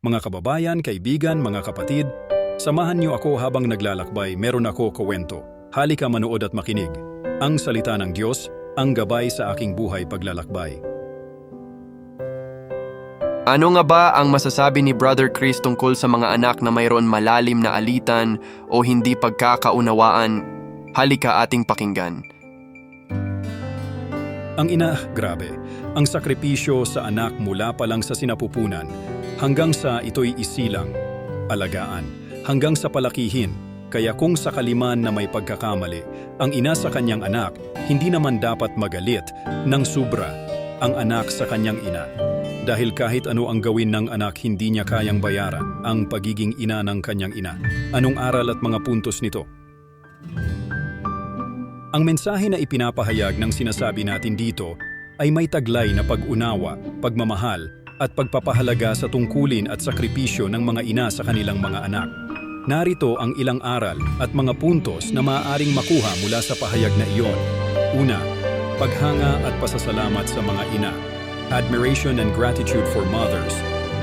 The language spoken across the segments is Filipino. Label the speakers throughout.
Speaker 1: Mga kababayan, kaibigan, mga kapatid, samahan niyo ako habang naglalakbay, meron ako kuwento. Halika manood at makinig. Ang salita ng Diyos, ang gabay sa aking buhay paglalakbay.
Speaker 2: Ano nga ba ang masasabi ni Brother Chris tungkol sa mga anak na mayroon malalim na alitan o hindi pagkakaunawaan? Halika ating pakinggan.
Speaker 1: Ang ina, grabe. Ang sakripisyo sa anak mula pa lang sa sinapupunan, hanggang sa ito'y isilang, alagaan, hanggang sa palakihin. Kaya kung sakaliman na may pagkakamali, ang ina sa kanyang anak, hindi naman dapat magalit ng sobra ang anak sa kanyang ina. Dahil kahit ano ang gawin ng anak, hindi niya kayang bayaran ang pagiging ina ng kanyang ina. Anong aral at mga puntos nito? Ang mensahe na ipinapahayag ng sinasabi natin dito ay may taglay na pag-unawa, pagmamahal, at pagpapahalaga sa tungkulin at sakripisyo ng mga ina sa kanilang mga anak. Narito ang ilang aral at mga puntos na maaaring makuha mula sa pahayag na iyon. Una, paghanga at pasasalamat sa mga ina. Admiration and gratitude for mothers.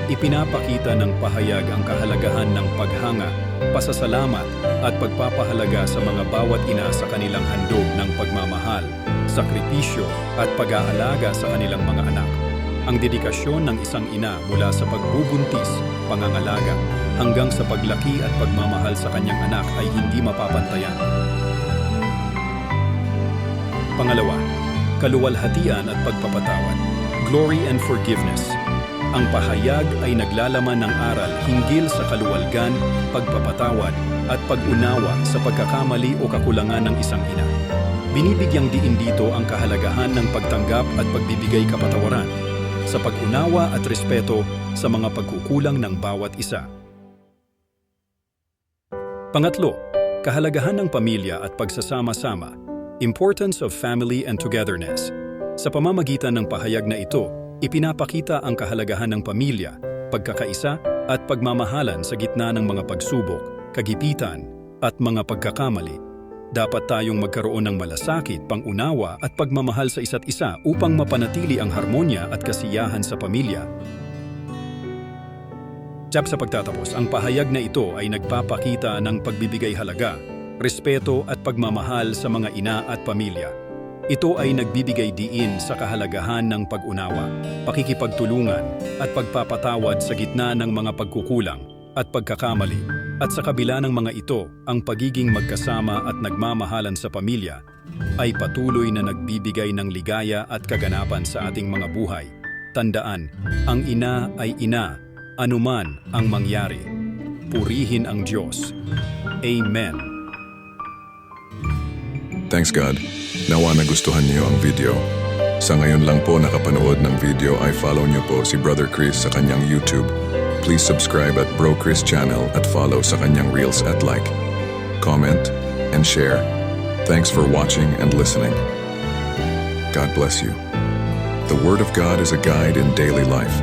Speaker 1: Ipinapakita ng pahayag ang kahalagahan ng paghanga, pasasalamat at pagpapahalaga sa mga bawat ina sa kanilang handog ng pagmamahal, sakripisyo at pag-aalaga sa kanilang mga anak. Ang dedikasyon ng isang ina mula sa pagbubuntis, pangangalaga, hanggang sa paglaki at pagmamahal sa kanyang anak ay hindi mapapantayan. Pangalawa, kaluwalhatian at pagpapatawad. Glory and forgiveness. Ang pahayag ay naglalaman ng aral hinggil sa kaluwalgan, pagpapatawad, at pag-unawa sa pagkakamali o kakulangan ng isang ina. Binibigyang diin dito ang kahalagahan ng pagtanggap at pagbibigay kapatawaran, sa pag-unawa at respeto sa mga pagkukulang ng bawat isa. Pangatlo, kahalagahan ng pamilya at pagsasama-sama. Importance of family and togetherness. Sa pamamagitan ng pahayag na ito, ipinapakita ang kahalagahan ng pamilya, pagkakaisa at pagmamahalan sa gitna ng mga pagsubok, kagipitan at mga pagkakamali. Dapat tayong magkaroon ng malasakit, pangunawa at pagmamahal sa isa't isa upang mapanatili ang harmonya at kasiyahan sa pamilya. Sa pagtatapos, ang pahayag na ito ay nagpapakita ng pagbibigay halaga, respeto at pagmamahal sa mga ina at pamilya. Ito ay nagbibigay diin sa kahalagahan ng pag-unawa, pakikipagtulungan at pagpapatawad sa gitna ng mga pagkukulang at pagkakamali. At sa kabila ng mga ito, ang pagiging magkasama at nagmamahalan sa pamilya ay patuloy na nagbibigay ng ligaya at kaganapan sa ating mga buhay. Tandaan, ang ina ay ina, anuman ang mangyari. Purihin ang Diyos. Amen.
Speaker 3: Thanks God. Nawa nagustuhan niyo ang video. Sa ngayon lang po nakapanood ng video ay follow niyo po si Brother Chris sa kanyang YouTube. Please subscribe at Bro Chris channel at follow sa kanyang Reels at like, comment, and share. Thanks for watching and listening. God bless you. The Word of God is a guide in daily life.